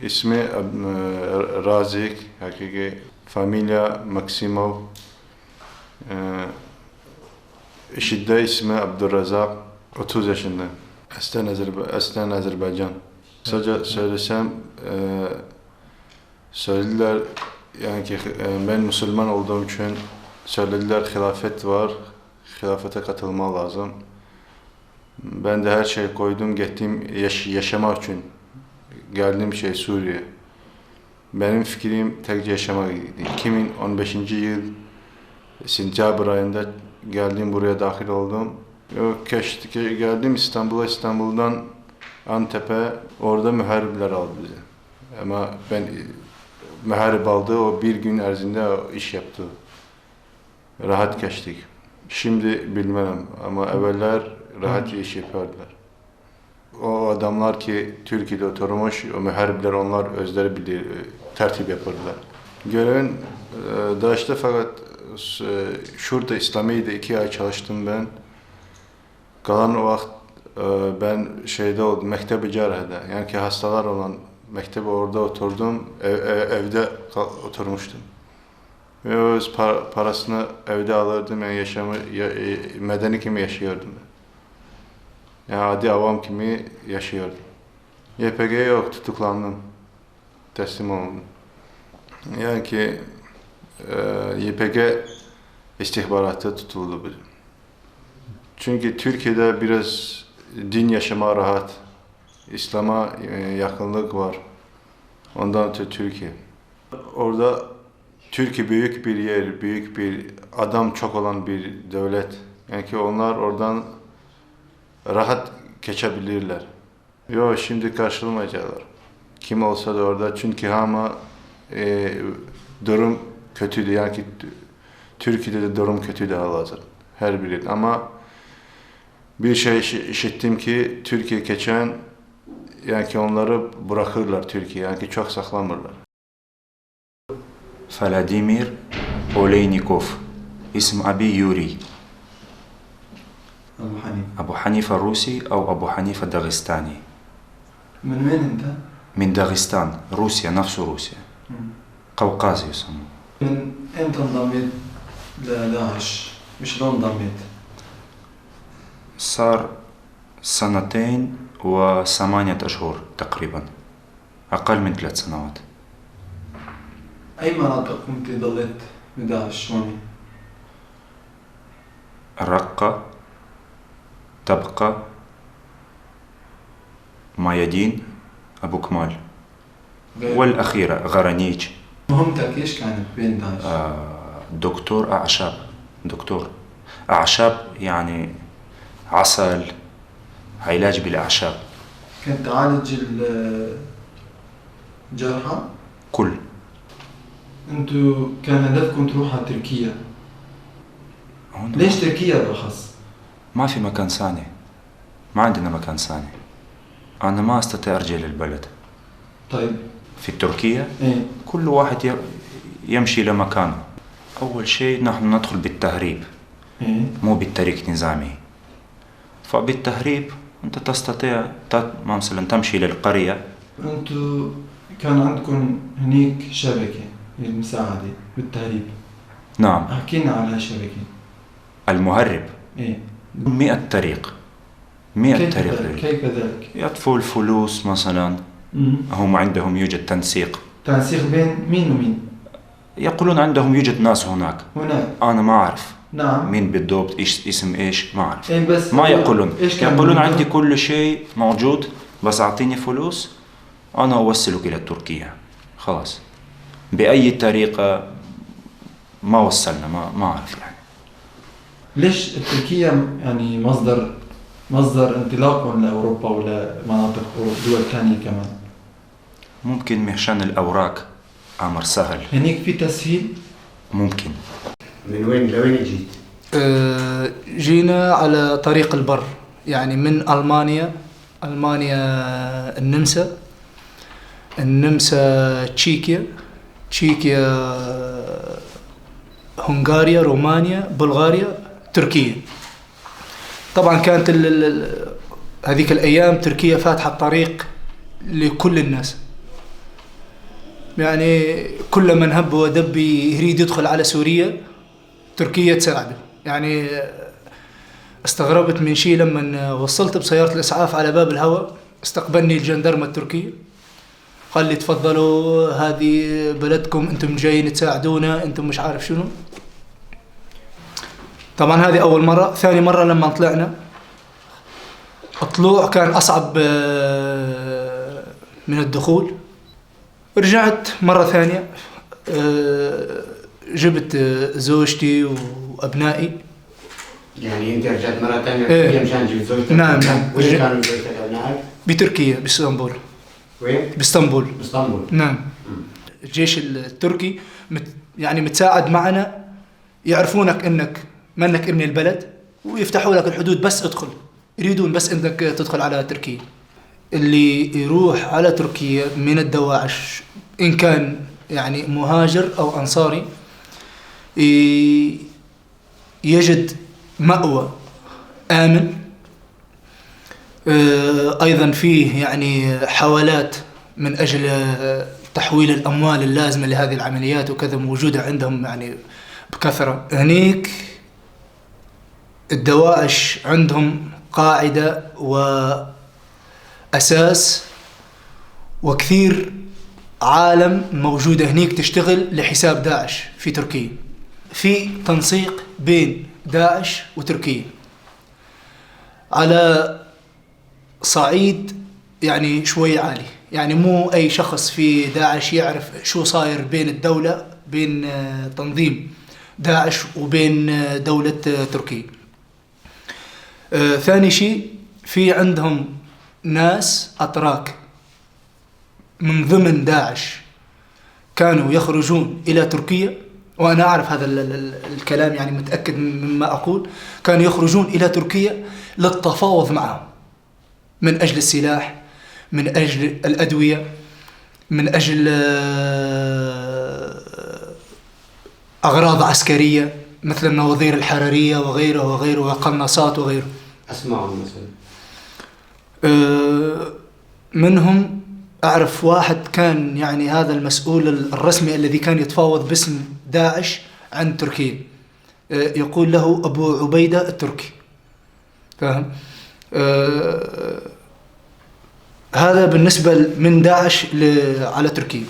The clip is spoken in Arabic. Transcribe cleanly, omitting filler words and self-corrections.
اسمي رازق حقيقي، فاميليا ماكسيموف. İşidde ismi Abdurrazak, 30 yaşındayım. Aslen Azerbaycan. Kısaca söylesem, söylediler yani ki ben Müslüman olduğum için söylediler hilafet var, hilafete katılma lazım. Ben de her şeyi koydum, gittim yaşamak için. Geldiğim Suriye. Benim fikrim tek yaşamak. 2015 yıl Sentyabr ayında geldim, buraya dahil oldum. Geldim İstanbul'dan Antep'e, orada müharibler aldı bizi. Ama ben müharip aldı, o bir gün erzinde iş yaptı. Rahat geçtik. Şimdi bilmem ama evveller rahat iş yapıyordular. O adamlar ki Türkiye'de oturmuş, o müharibler onlar özleri bilir, tertip yaparlar. Görevin DAEŞ'te fakat şurada İslamiye'de 2 ay çalıştım ben. Kalan o vakit ben oldum, Mektep-i Cerrah'da. Yani ki hastalar olan mektebe orada oturdum, evde oturmuştum. Ve öz parasını evde alırdım, yani medeni kimi yaşıyordum. Yani adi avam kimi yaşıyordum. YPG yok, tutuklandım. Teslim oldum. Yani ki YPG istihbaratı tutuldu bizim. Çünkü Türkiye'de biraz din yaşama rahat, İslam'a yakınlık var. Ondan ötürü Türkiye. Orada Türkiye büyük bir yer, büyük bir adam çok olan bir devlet. Yani ki onlar oradan rahat geçebilirler. Yok, şimdi karşılamayacaklar. Kim olsa da orada, çünkü ama durum kötüydü. Yani ki Türkiye'de de durum kötüydü halihazırda. Her biri. Ama bir şey işittim ki Türkiye geçen, yani ki onları bırakırlar Türkiye, yani ki çok saklamırlar. Vladimir Oleynikov. اسم أبي يوري. أبو حنيفة روسي أو أبو حنيفة داغستاني. من وين أنت؟ من داغستان، روسيا، نفس روسيا. قوقازي يسموه. من إمتى انضميت لداعش؟ شلون انضميت؟ صار 2 أشهر تقريبا، أقل من 3 سنوات. أي مناطق كنت ضليت بداعش هون؟ الرقة، تبقى، مايادين، أبو كمال، والأخيرة غرانيج. مهمتك إيش كانت بين داعش؟ دكتور أعشاب. دكتور أعشاب يعني عسل، علاج بالأعشاب. كنت تعالج الجرحى؟ كل. انتو كان هدفكم تروحوا على تركيا. ليش تركيا بالأخص؟ ما في مكان ثاني، ما عندنا مكان ثاني. أنا ما أستطيع أرجع للبلد. طيب في تركيا إيه؟ كل واحد يمشي لمكانه. أول شيء نحن ندخل بالتهريب، إيه؟ مو بالطريق نظامي. فبالتهريب أنت تستطيع مثلا تمشي للقرية. أنتو كان عندكم هنيك شبكة للمساعدة بالتهريب. نعم. حكينا على هالشبكة. المهرب. إيه؟ 100 طريق. 100 طريق. كيف ذلك؟ يطفوا الفلوس مثلا. هم عندهم يوجد تنسيق. تنسيق بين مين ومين؟ يقولون عندهم يوجد ناس هناك. أنا ما أعرف. نعم. مين بالضبط، اسم إيش ما أعرف. إيه بس ما يقولون. يقولون عندي كل كل شيء موجود، بس أعطيني فلوس أنا أوصلك إلى تركيا. خلاص. بأي طريقة ما وصلنا، ما أعرف يعني. ليش تركيا يعني مصدر انطلاقهم لأوروبا ولا مناطق دول ثانية كمان؟ ممكن مشان الأوراق أمر سهل. هنيك في تسهيل؟ ممكن. من وين لوين جيت؟ جينا على طريق البر، يعني من ألمانيا النمسا تشيكيا هنغاريا، رومانيا، بلغاريا، تركيا. طبعا كانت هذيك الأيام تركيا فاتحة الطريق لكل الناس، يعني كل من هب ودب يريد يدخل على سوريا تركيا تساعده. يعني استغربت من شيء لما وصلت بسيارة الإسعاف على باب الهواء، استقبلني الجندرمة التركي، قال لي تفضلوا هذه بلدكم، انتم جايين تساعدونا، انتم مش عارف شنو. طبعا هذه أول مرة. ثاني مرة لما طلعنا، الطلوع كان أصعب من الدخول. رجعت مرة ثانية، جبت زوجتي وأبنائي. يعني انت رجعت مرة ثانية إيه. تركيا مشان تجيب زوجتك؟ نعم. وين كانوا زوجتك وابنائك؟ بتركيا، باسطنبول. وين؟ باسطنبول. باسطنبول. نعم. الجيش التركي يعني متساعد معنا، يعرفونك انك منك ابن البلد ويفتحوا لك الحدود، بس ادخل، يريدون بس انك تدخل على تركيا. اللي يروح على تركيا من الدواعش ان كان يعني مهاجر او انصاري يجد مأوى آمن. أيضا فيه يعني حوالات من أجل تحويل الأموال اللازمة لهذه العمليات وكذا، موجودة عندهم يعني بكثرة. هنيك الدواعش عندهم قاعدة وأساس، وكثير عالم موجودة هنيك تشتغل لحساب داعش في تركيا. في تنسيق بين داعش وتركيا على صعيد يعني شوي عالي. يعني مو أي شخص في داعش يعرف شو صاير بين الدولة، بين تنظيم داعش وبين دولة تركيا. ثاني شيء، في عندهم ناس أتراك من ضمن داعش كانوا يخرجون إلى تركيا، وأنا أعرف هذا الكلام، يعني متأكد مما أقول. كانوا يخرجون إلى تركيا للتفاوض معهم من أجل السلاح، من أجل الأدوية، من أجل أغراض عسكرية مثل النواظير الحرارية وغيره وغيره، وقناصات وغيره. أسمعهم مثلا. منهم أعرف واحد كان يعني هذا المسؤول الرسمي الذي كان يتفاوض باسم داعش عن تركيا، يقول له أبو عبيدة التركي، فاهم؟ هذا بالنسبة من داعش على تركيا.